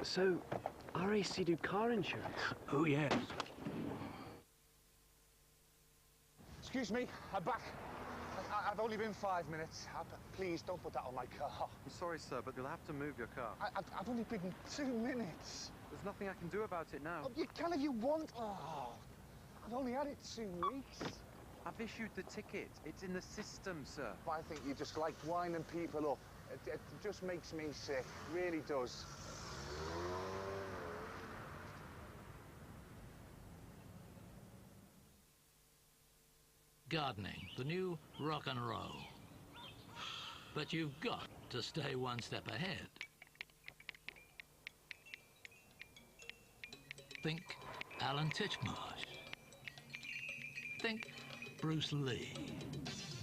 So, RAC do car insurance? Oh, yes. Excuse me, I'm back. I've only been 5 minutes. Please, don't put that on my car. I'm sorry, sir, but you'll have to move your car. I've only been 2 minutes. There's nothing I can do about it now. Oh, you can if you want. Oh, I've only had it 2 weeks. I've issued the ticket. It's in the system, sir. I think you just like winding people up. It just makes me sick. It really does. Gardening, the new rock and roll. But you've got to stay one step ahead. Think Alan Titchmarsh. Think Bruce Lee.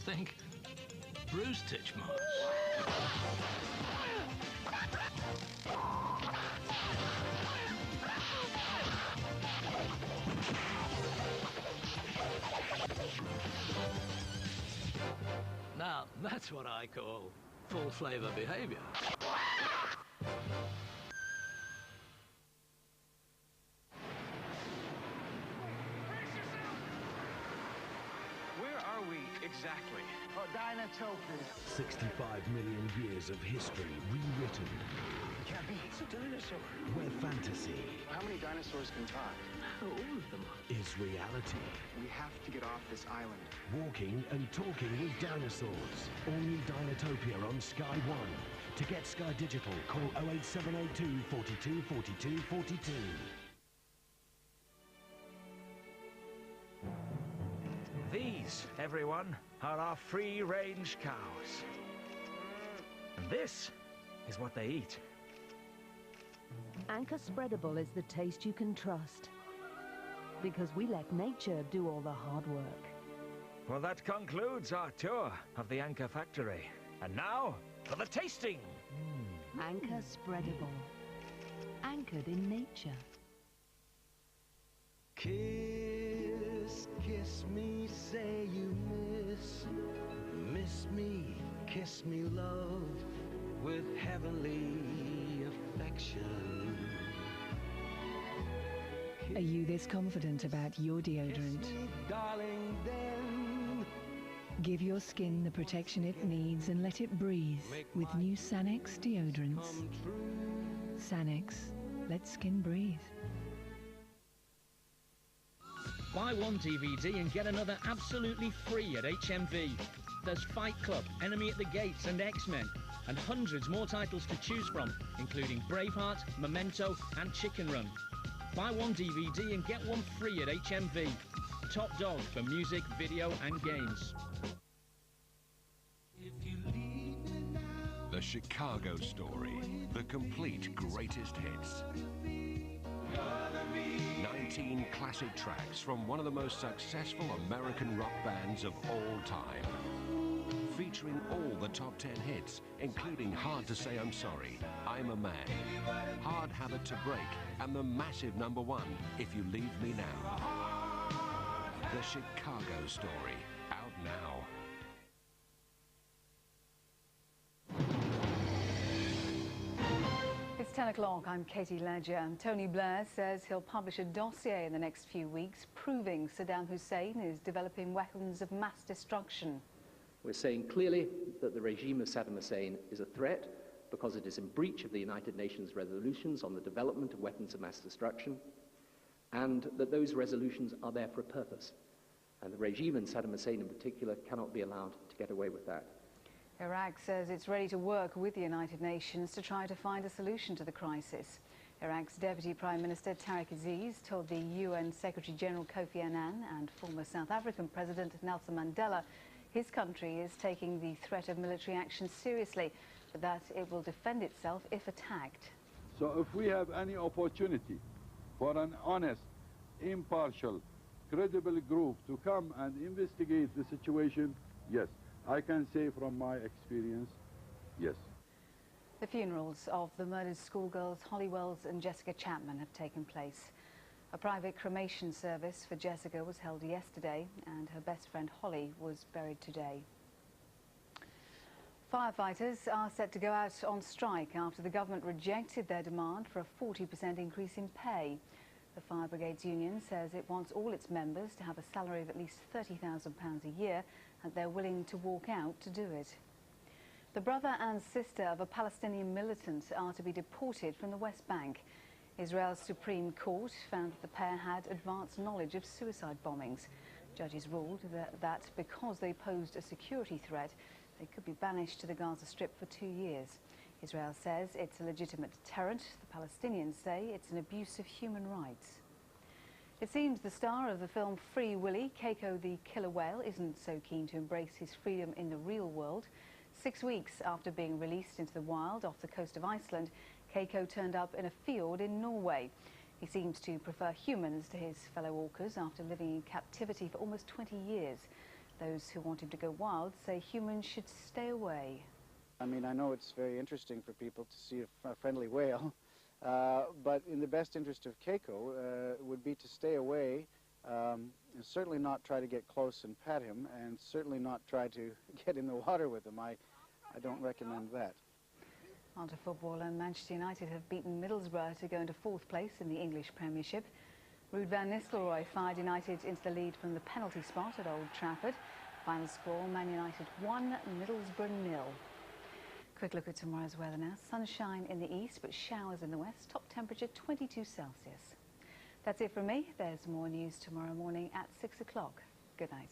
Think Bruce Titchmarsh. Now, that's what I call full flavour behaviour. Where are we exactly? Oh, Dinotopia. 65 million years of history rewritten. Can't be. It's a dinosaur. Where fantasy How many dinosaurs can talk? All of them. is reality. We have to get off this island. Walking and talking with dinosaurs. All new Dinotopia on Sky One. To get Sky Digital, call 08702 42 42 42. These, everyone, are our free-range cows. And this is what they eat. Anchor Spreadable is the taste you can trust. Because we let nature do all the hard work. Well, that concludes our tour of the Anchor factory. And now, for the tasting! Anchor Spreadable. Anchored in nature. Kiss, kiss me, say you miss me, kiss me, love, with heavenly affection. Are you this confident about your deodorant? Kiss me, darling, then. Give your skin the protection it needs and let it breathe with new Sanex deodorants. Sanex, let skin breathe. Buy one DVD and get another absolutely free at HMV. There's Fight Club, Enemy at the Gates and X-Men, and hundreds more titles to choose from, including Braveheart, Memento and Chicken Run. Buy one DVD and get one free at HMV. Top dog for music, video and games. The Chicago Story, the complete greatest hits. 19 classic tracks from one of the most successful American rock bands of all time. Featuring all the top 10 hits, including Hard to Say I'm Sorry, I'm a Man, Hard Habit to Break, and the massive #1, If You Leave Me Now. The Chicago Story, out now. It's 10 o'clock. I'm Katie Ledger. Tony Blair says he'll publish a dossier in the next few weeks proving Saddam Hussein is developing weapons of mass destruction. We're saying clearly that the regime of Saddam Hussein is a threat because it is in breach of the United Nations resolutions on the development of weapons of mass destruction, and that those resolutions are there for a purpose. And the regime and Saddam Hussein in particular cannot be allowed to get away with that. Iraq says it's ready to work with the United Nations to try to find a solution to the crisis. Iraq's Deputy Prime Minister Tariq Aziz told the UN Secretary-General Kofi Annan and former South African President Nelson Mandela his country is taking the threat of military action seriously, but that it will defend itself if attacked. So if we have any opportunity for an honest, impartial, credible group to come and investigate the situation, yes. I can say from my experience, yes. The funerals of the murdered schoolgirls Holly Wells and Jessica Chapman have taken place. A private cremation service for Jessica was held yesterday and her best friend Holly was buried today. Firefighters are set to go out on strike after the government rejected their demand for a 40% increase in pay. The Fire Brigades Union says it wants all its members to have a salary of at least £30,000 a year, and they're willing to walk out to do it. The brother and sister of a Palestinian militant are to be deported from the West Bank. Israel's Supreme Court found that the pair had advanced knowledge of suicide bombings. Judges ruled that because they posed a security threat, they could be banished to the Gaza Strip for 2 years. Israel says it's a legitimate deterrent. The Palestinians say it's an abuse of human rights. It seems the star of the film Free Willy, Keiko the killer whale, isn't so keen to embrace his freedom in the real world. 6 weeks after being released into the wild off the coast of Iceland, Keiko turned up in a fjord in Norway. He seems to prefer humans to his fellow orcas after living in captivity for almost 20 years. Those who want him to go wild say humans should stay away. I mean, I know it's very interesting for people to see a friendly whale, but in the best interest of Keiko would be to stay away, and certainly not try to get close and pet him, and certainly not try to get in the water with him. I don't recommend that. On to football, and Manchester United have beaten Middlesbrough to go into 4th place in the English Premiership. Ruud van Nistelrooy fired United into the lead from the penalty spot at Old Trafford. Final score, Man United 1, Middlesbrough 0. Quick look at tomorrow's weather now. Sunshine in the east, but showers in the west. Top temperature 22 Celsius. That's it from me. There's more news tomorrow morning at 6 o'clock. Good night.